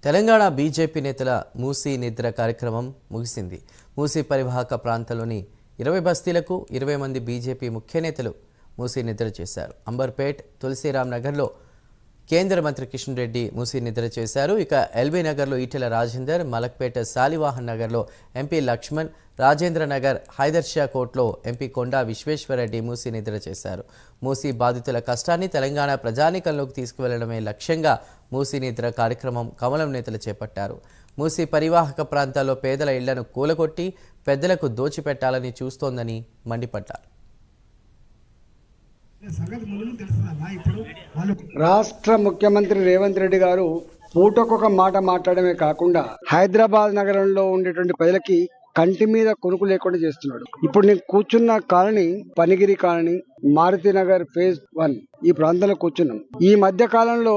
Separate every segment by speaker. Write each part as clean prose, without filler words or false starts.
Speaker 1: Telangana BJP నేతల మూసీ నిద్ర కార్యక్రమం ముగిసింది. మూసీ పరివాహక ప్రాంతంలోని 20 బస్తీలకు 20 మంది బీజేపీ ముఖ్య నేతలు మూసీ నిద్ర చేశారు. అంబర్పేట్, తులసిరామ్ నగర్లో కేంద్ర మంత్రి కిషన్ రెడ్డి మూసీ నిద్ర చేశారు. ఇక ఎల్బీ నగర్లో ఈటెల రాజేందర్, మలక్పేట శాలివాహన్ నగర్లో ఎంపీ లక్ష్మణ్, రాజేంద్ర నగర్ హైదర్ షా కోట్లో ఎంపీ కొండా విశ్వేశ్వరరెడ్డి మూసీ నిద్ర చేశారు. మూసీ బాధితుల కష్టాన్ని తెలంగాణ ప్రజానీకంలోకి తీసుకువెళ్లడమే లక్ష్యంగా మూసీ నిద్ర కార్యక్రమం కమలం నేతలు చేపట్టారు. మూసీ పరివాహక ప్రాంతాల్లో పేదల ఇళ్లను కూలగొట్టి పెద్దలకు దోచిపెట్టాలని చూస్తోందని మండిపడ్డారు.
Speaker 2: రాష్ట్ర ముఖ్యమంత్రి రేవంత్ రెడ్డి గారు పూటకొక మాట మాట్లాడమే కాకుండా హైదరాబాద్ నగరంలో ఉండేటువంటి ప్రజలకి కంటి మీద కొనుకు లేకుండా చేస్తున్నాడు. ఇప్పుడు నేను కూర్చున్న colony Panigiri colony, Maruti Nagar phase 1 ఈ ప్రాంతంలో కూర్చున్నాం. ఈ మధ్య కాలంలో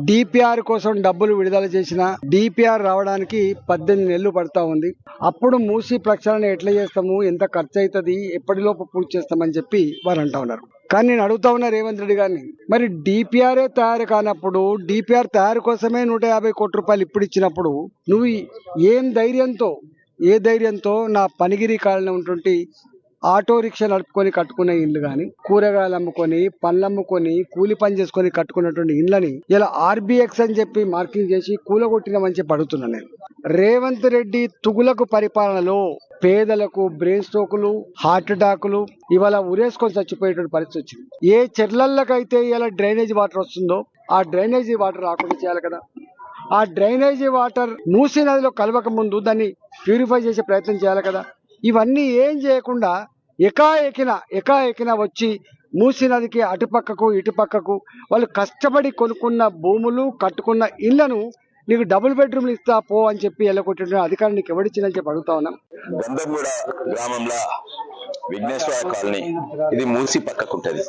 Speaker 2: డిపిఆర్ కోసం డబ్బులు విడుదల చేసిన డిపిఆర్ రావడానికి 18 నెలలు పడతా ఉంది. అప్పుడు మూసీ ప్రక్షాళన ఎట్లా చేస్తాము, ఎంత ఖర్చు అవుతుంది, ఎప్పటిలోపు పూర్తి చేస్తామని చెప్పి వారు అంటా ఉన్నారు. కానీ నేను అడుగుతా ఉన్నా రేవంత్ రెడ్డి గారిని, మరి డిపిఆర్ఏ తయారు కానప్పుడు డిపిఆర్ తయారు కోసమే 150 కోట్ల రూపాయలు ఇప్పుడు ఇచ్చినప్పుడు నువ్వు ఏ ధైర్యంతో నా పనిగిరి కాలంలో ఉన్నటువంటి ఆటో రిక్షా నడుపుకొని కట్టుకునే ఇల్లు కానీ, కూరగాయలు అమ్ముకొని, పండ్లు అమ్ముకొని, కూలి పని చేసుకొని కట్టుకున్నటువంటి ఇళ్ళని ఇలా ఆర్బిఎక్స్ అని చెప్పి మార్కింగ్ చేసి కూలగొట్టినామని చెప్పి అడుగుతున్నాను నేను. రేవంత్ రెడ్డి తుగులకు పరిపాలనలో పేదలకు బ్రెయిన్ స్ట్రోకులు, హార్ట్ అటాకులు ఇవాళ ఉరేసుకొని చచ్చిపోయేటువంటి పరిస్థితి వచ్చింది. ఏ చెర్లకైతే ఇలా డ్రైనేజ్ వాటర్ వస్తుందో ఆ డ్రైనేజీ వాటర్ రాకుండా చేయాలి కదా. ఆ డ్రైనేజీ వాటర్ మూసీ నదిలో కలవక ముందు దాన్ని ప్యూరిఫై చేసే ప్రయత్నం చేయాలి కదా. ఇవన్నీ ఏం చేయకుండా ఎకాఎకిన వచ్చి మూసీ నదికి అటుపక్కకు ఇటుపక్కకు వాళ్ళు కష్టపడి కొనుక్కున్న భూములు, కట్టుకున్న ఇళ్లను నీకు డబుల్ బెడ్రూమ్లు ఇస్తా పో అని చెప్పి ఎల్లకొట్టిన అధికారం నీకు ఎవడిచ్చిందని చెప్పి అడుగుతా ఉన్నాం.
Speaker 3: గంధంగూడ గ్రామంలో విఘ్నేశ్వర కాలనీ, ఇది మూసీ పక్కకు ఉంటది.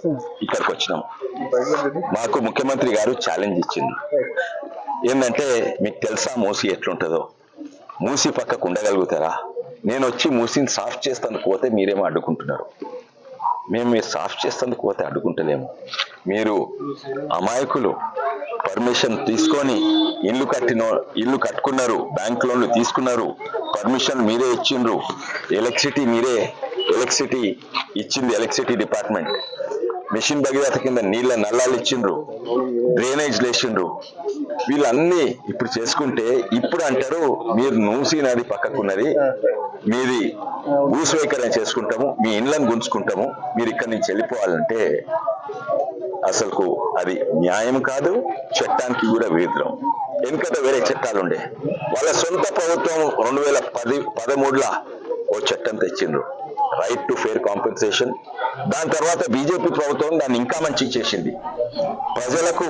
Speaker 3: ఇక్కడికి వచ్చినాం. మాకు ముఖ్యమంత్రి గారు ఛాలెంజ్ ఇచ్చింది. ఏంటంటే, మీకు తెలుసా మూసీ ఎట్లుంటుందో, మూసీ పక్కకు ఉండగలుగుతారా? నేను వచ్చి మూసీని సాఫ్ చేస్తానికి పోతే మీరేమో అడ్డుకుంటున్నారు. మీరు సాఫ్ చేస్తానికి పోతే అడ్డుకుంటలేము. మీరు అమాయకులు పర్మిషన్ తీసుకొని ఇల్లు కట్టుకున్నారు, బ్యాంక్ లోన్లు తీసుకున్నారు, పర్మిషన్ మీరే ఇచ్చిండ్రు, ఎలక్ట్రిసిటీ ఇచ్చింది ఎలక్ట్రిసిటీ డిపార్ట్మెంట్, మిషన్ భగీరథ కింద నీళ్ళ నల్లాలు ఇచ్చిండ్రు, డ్రైనేజ్ లేచిండ్రు. వీళ్ళన్నీ ఇప్పుడు చేసుకుంటే ఇప్పుడు అంటారు మీరు మూసీ నది పక్కకున్నది, మీది భూస్వీకరణ చేసుకుంటాము, మీ ఇండ్లను గుంజుకుంటాము, మీరు ఇక్కడి నుంచి వెళ్ళిపోవాలంటే అసలుకు అది న్యాయం కాదు, చట్టానికి కూడా విరుద్ధం. ఎందుకంటే వేరే చట్టాలు ఉండే. వాళ్ళ సొంత ప్రభుత్వం 2013లో ఓ చట్టం తెచ్చిండ్రు, రైట్ టు ఫేర్ కాంపెన్సేషన్. దాని తర్వాత బీజేపీ ప్రభుత్వం దాన్ని ఇంకా మంచి చేసింది. ప్రజలకు